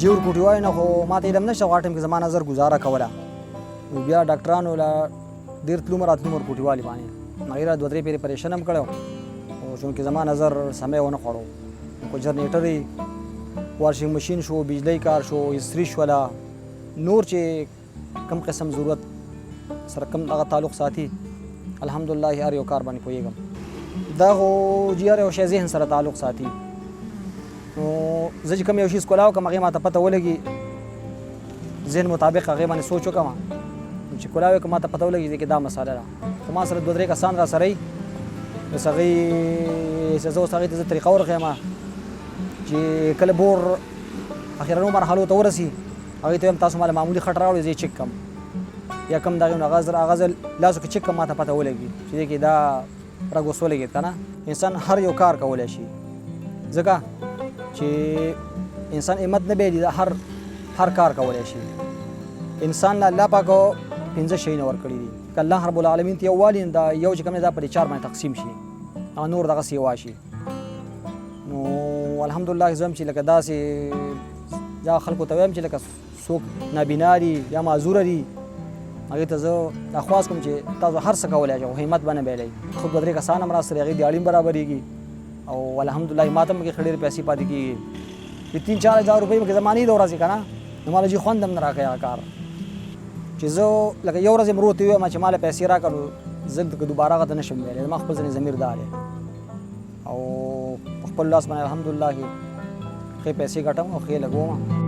جیور کوټي وای نه خو ما ته علم نشته هغه ټایم کې زما نظر ګزاره کوله نو بیا ډاکټرانو له ډېر تلو راتلو ورکوټي والي باندې هغې را 2-3 پیرې پریشن هم کړی او چونکې زما نظر سمی ونه خوړو خو جنریټر یې واشنګ مشین شو بجلی کار شو استري شوله نور چې کم قسم ضرورت سره کم دغه تعلق ساتي الحمدلله هر یو کار باندې پوهېږم دا خو چې هر یو شی ذهن سره تعلق ساتي نو زه چې کوم یو شي کولاو کوم هغې ما ته پته ولګي ذهن مطابق هغې باندې سوچ وکړم چې کولاو یې که ما ته پته ولګي چې دا مساله ده خو ما سره 2-3 کسان را سره یي بس هغې چې زه اوس هغې ته زه طریقه ورښیم چې کله بور اخرنو مرحلو ته ورسي هغې ته وایم تاسو ماله معمولي خټ راوړئ زه یې چک کړم یا کوم دغې نو هغه زه لاسو کې چک کړم ما ته پته ولګي چې دې کې دا رګ اوس ولګېد که نه انسان هر یو کار کولی شي ځکه چې انسان همت نه بایلي دا هر کار کولی شي انسان له الله پاکو 5 شیونه ورکړي دي که الله رب العالمین ته یو والي دا یو چې کوم دی دا په 4 باندې تقسیم شي او نور دغسې یوا شي نو الحمدلله زه هم چې لکه داسې دا خلکو ته وایم چې لکه څوک نابینا دي یا معذوره دي هغې ته زه دا خواست کوم چې تاسو هر څه کولی شئ خو همت به نه بایلئ خو 2-3 کسان هم راسره هغې دیاړي برابرېږي او الحمدلله ما ته هم پکې ښه ډېرې پیسې پاتې کېږي د 3-4 هزار روپۍ پکې زما نه د ورځې که نه نو ما له جي خوند هم نه راکوي هغه کار چې زه لکه یو ورځ یې ورور ته ووایم چې ما له پیسې راکړه نو زه دوباره هغه ته نه شم ویلی زما خپل ځینې ضمیر دا دی او په خپل لاس باندې الحمدلله ښې پیسې ګټم او ښې لګوم